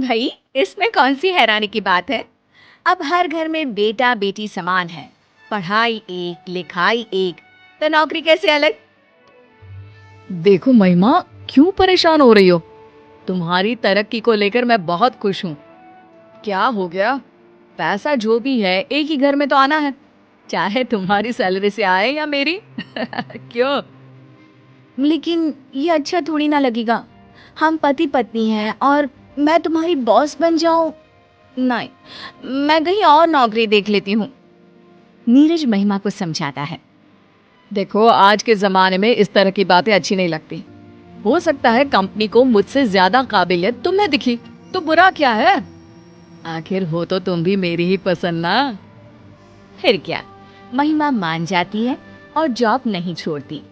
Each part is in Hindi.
भाई, इसमें कौन सी हैरानी की बात है। अब हर घर में बेटा बेटी समान है। पढ़ाई एक, लिखाई एक, तो नौकरी कैसे अलग। देखो महिमा, क्यों परेशान हो रही हो? तुम्हारी तरक्की को लेकर मैं बहुत खुश हूँ। क्या हो गया? पैसा जो भी है एक ही घर में तो आना है, चाहे तुम्हारी सैलरी से आए या मेरी। क्यों? लेकिन ये अच्छा थोड़ी ना लगेगा। हम पति पत्नी हैं और मैं तुम्हारी बॉस बन जाऊं। नहीं, मैं कहीं और नौकरी देख लेती हूँ। नीरज महिमा को समझाता है। देखो, आज के जमाने में इस तरह की बातें अच्छी नहीं लगती। हो सकता है कंपनी को मुझसे ज्यादा काबिलियत तुम्हें दिखी, तो बुरा क्या है? आखिर हो तो तुम भी मेरी ही पसंद ना। फिर क्या, महिमा मान जाती है और जॉब नहीं छोड़ती।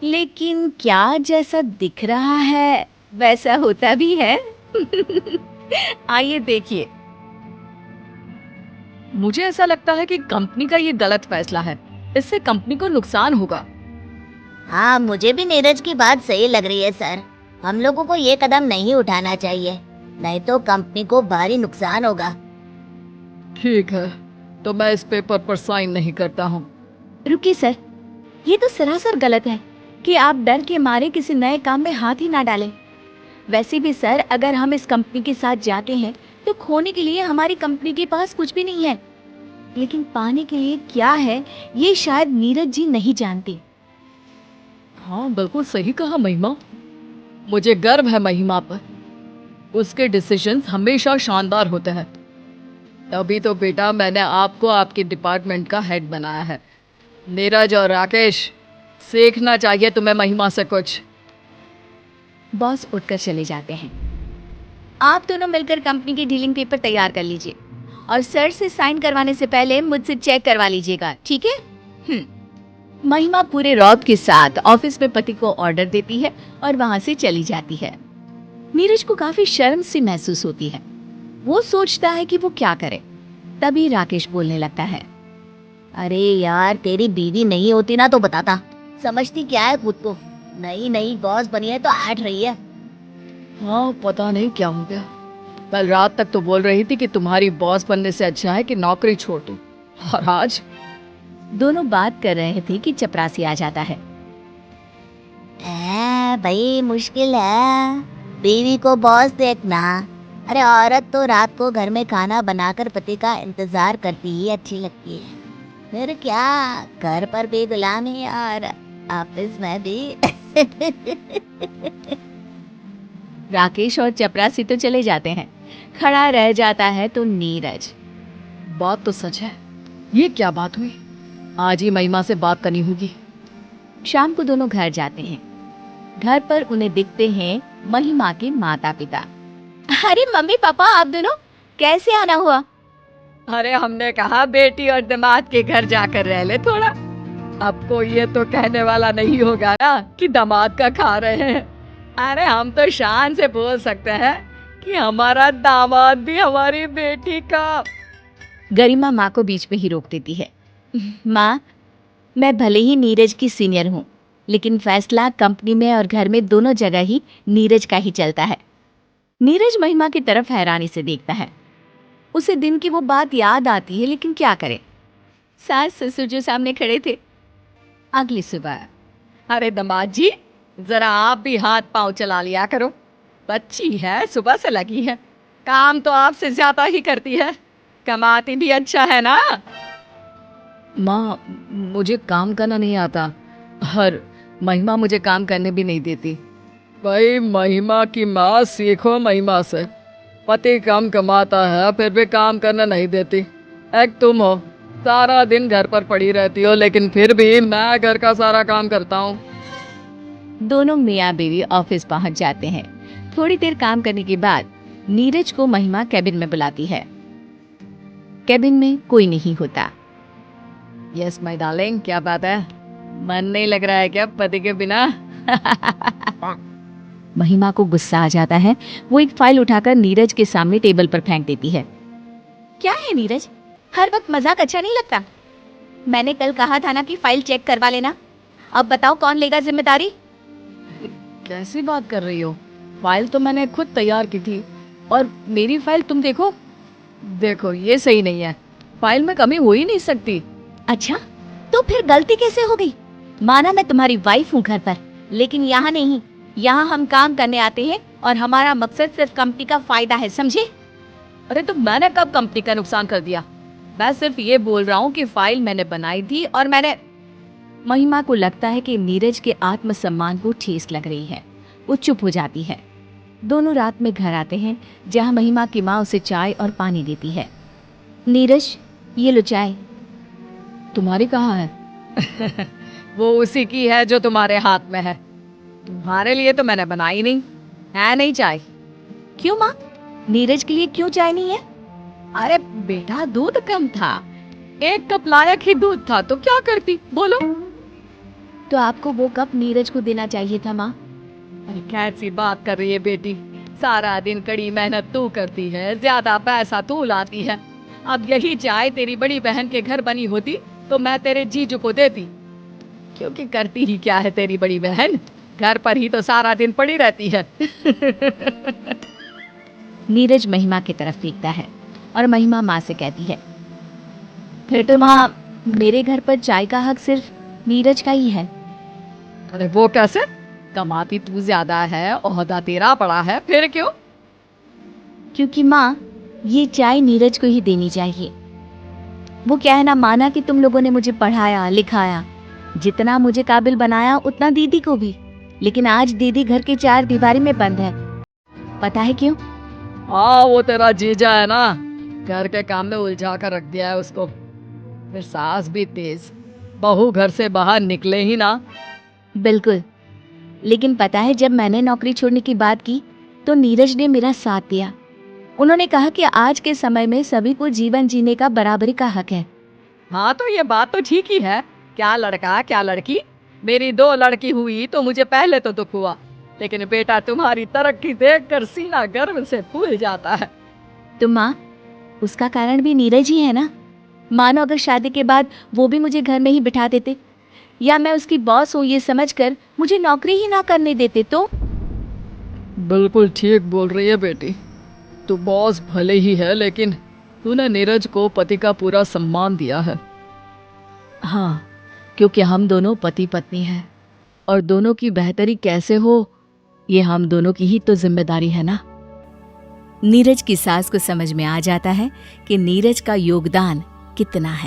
लेकिन क्या जैसा दिख रहा है वैसा होता भी है। आइए देखिए। मुझे ऐसा लगता है कि कंपनी का ये गलत फैसला है। इससे कंपनी को नुकसान होगा। हाँ, मुझे भी नीरज की बात सही लग रही है सर। हम लोगों को ये कदम नहीं उठाना चाहिए, नहीं तो कंपनी को भारी नुकसान होगा। ठीक है, तो मैं इस पेपर पर साइन नहीं करता हूँ। रुकिए सर, ये तो सरासर गलत है कि आप डर के मारे किसी नए काम में हाथ ही ना डालें। वैसे भी सर, अगर हम इस कंपनी के साथ जाते हैं तो खोने के लिए हमारी कंपनी के पास कुछ भी नहीं है, लेकिन पाने के लिए क्या है ये शायद नीरज जी नहीं जानते। हाँ, बिल्कुल सही कहा महिमा। मुझे गर्व है महिमा पर। उसके डिसीजंस हमेशा शानदार होते हैं। तभी तो बेटा मैंने आपको आपके डिपार्टमेंट का हेड बनाया है। नीरज और राकेश, सीखना चाहिए तुम्हें महिमा से कुछ। बॉस उठकर चले जाते हैं। आप दोनों मिलकर कंपनी की डीलिंग पेपर तैयार कर लीजिए और सर से साइन करवाने से पहले मुझसे चेक करवा लीजिएगा, ठीक है। महिमा पूरे रौब के साथ ऑफिस में पति को ऑर्डर देती है और वहां से चली जाती है। नीरज को काफी शर्म सी महसूस होती है। वो सोचता है कि वो क्या करे। तभी राकेश बोलने लगता है। अरे यार, तेरी बीवी नहीं होती ना तो बताता। समझती क्या है खुद को, नई नई बॉस बनी है तो आट रही है। हाँ, पता नहीं क्या हो गया। कल रात तक तो बोल रही थी कि तुम्हारी बॉस बनने से अच्छा है कि नौकरी छोड़ दूं, और आज दोनों बात कर रहे थे कि चपरासी आ जाता है। भाई मुश्किल है, बीवी को बॉस देखना। अरे औरत तो रात को घर में खाना बनाकर पति का इंतजार करती ही अच्छी लगती है। फिर क्या, घर पर भी गुलामी और ऑफिस में भी। राकेश और चपरासी तो चले जाते हैं। खड़ा रह जाता है तो नीरज। बात तो सच है। ये क्या बात हुई? आज ही महिमा से बात करनी होगी। शाम को दोनों घर जाते हैं। घर पर उन्हें दिखते हैं महिमा के माता पिता। अरे मम्मी पापा, आप दोनों कैसे आना हुआ? अरे हमने कहा बेटी और दामाद के घर जाकर रह ले थोड़ा। अब कोई ये तो कहने वाला नहीं होगा ना कि दामाद का खा रहे हैं। अरे हम तो शान से बोल सकते हैं कि हमारा दामाद भी हमारी बेटी का। गरिमा माँ को बीच में ही रोक देती है। माँ, मैं भले ही नीरज की सीनियर हूँ, लेकिन फैसला कंपनी में और घर में दोनों जगह ही नीरज का ही चलता है। नीरज महिमा की तरफ हैरानी से देखता है। उसे दिन की वो बात याद आती है, लेकिन क्या करे, सास ससुर जो सामने खड़े थे। अगली सुबह। अरे दामाद जी, जरा आप भी हाथ पांव चला लिया करो। बच्ची है, सुबह से लगी है, काम तो आपसे ज्यादा ही करती है, कमाती भी अच्छा है ना। माँ, मुझे काम करना नहीं आता और महिमा मुझे काम करने भी नहीं देती। भाई महिमा की माँ, सीखो महिमा से। पति कम कमाता है फिर भी काम करना नहीं देती। एक तुम हो, सारा दिन घर पर पड़ी रहती हो, लेकिन फिर भी मैं घर का सारा काम करता हूँ। दोनों मियाँ बीवी ऑफिस पहुंच जाते हैं। थोड़ी देर काम करने के बाद नीरज को महिमा कैबिन में बुलाती है। कैबिन में कोई नहीं होता। यस माय डार्लिंग, क्या बात है? मन नहीं लग रहा है क्या पति के बिना? महिमा को गुस्सा आ जाता है। वो एक फाइल उठाकर नीरज के सामने टेबल पर फेंक देती है। क्या है नीरज, हर वक्त मजाक अच्छा नहीं लगता। मैंने कल कहा था ना कि फाइल चेक करवा लेना। अब बताओ कौन लेगा जिम्मेदारी? कैसी बात कर रही हो? फाइल तो मैंने खुद तैयार की थी। और मेरी फाइल तुम देखो। देखो ये सही नहीं है, फाइल में कमी हो ही नहीं सकती। अच्छा, तो फिर गलती कैसे हो गई? माना मैं तुम्हारी वाइफ हूँ घर पर, लेकिन यहाँ नहीं। यहाँ हम काम करने आते हैं और हमारा मकसद सिर्फ कंपनी का फायदा है, समझे? अरे तो मैंने कब कंपनी का नुकसान कर दिया? मैं सिर्फ ये बोल रहा हूँ कि फाइल मैंने बनाई थी और मैंने। महिमा को लगता है कि नीरज के आत्मसम्मान को ठेस लग रही है। वो चुप हो जाती है। दोनों रात में घर आते हैं, जहाँ महिमा की माँ उसे चाय और पानी देती है। नीरज, ये लो चाय। तुम्हारी कहाँ है? वो उसी की है जो तुम्हारे हाथ में है। तुम्हारे लिए तो मैंने बनाई नहीं है, नहीं चाय। क्यों माँ? नीरज के लिए क्यों चाय नहीं है? अरे बेटा, दूध कम था, 1 कप लायक ही दूध था, तो क्या करती बोलो? तो आपको वो कप नीरज को देना चाहिए था माँ। अरे कैसी बात कर रही है बेटी, सारा दिन कड़ी मेहनत तू करती है, ज्यादा पैसा तू लाती है। अब यही चाय तेरी बड़ी बहन के घर बनी होती तो मैं तेरे जीजू को देती, क्योंकि करती ही क्या है तेरी बड़ी बहन, घर पर ही तो सारा दिन पड़ी रहती है। नीरज महिमा की तरफ देखता है और महिमा माँ से कहती है, फिर तो माँ, मेरे घर पर चाय का हक सिर्फ नीरज का ही है। अरे वो कैसे? कमाती तू ज्यादा है, ओहदा तेरा बड़ा है, फिर क्यों? क्योंकि माँ, ये चाय नीरज को ही देनी चाहिए। वो कहना माना कि तुम लोगों ने मुझे पढ़ाया लिखाया, जितना मुझे काबिल बनाया उतना दीदी को भी, लेकिन आज दीदी घर के 4 दीवारी में बंद है। पता है क्यों? वो तेरा जीजा है ना, घर के काम में उलझा कर रख दिया है उसको। फिर सास भी तेज, बहू घर से बाहर निकले ही ना। बिल्कुल, लेकिन पता है जब मैंने नौकरी छोड़ने की बात की तो नीरज ने मेरा साथ दिया। उन्होंने कहा कि आज के समय में सभी को जीवन जीने का बराबरी का हक है। हाँ तो ये बात तो ठीक ही है, क्या लड़का क्या लड़की। मेरी 2 लड़की हुई तो मुझे पहले तो दुख हुआ, लेकिन बेटा तुम्हारी तरक्की देखकर सीना गर्व से फूल जाता है। तो माँ, उसका कारण भी नीरज ही है ना। मानो अगर शादी के बाद वो भी मुझे घर में ही बिठा देते, या मैं उसकी बॉस हूँ ये समझकर मुझे नौकरी ही ना करने देते तो। बिल्कुल ठीक बोल रही है बेटी, तू बॉस भले ही है, लेकिन तूने नीरज को पति का पूरा सम्मान दिया है। हाँ, क्योंकि हम दोनों पति पत्नी हैं और दोनों की बेहतरी कैसे हो ये हम दोनों की ही तो जिम्मेदारी है ना। नीरज की सास को समझ में आ जाता है कि नीरज का योगदान कितना है।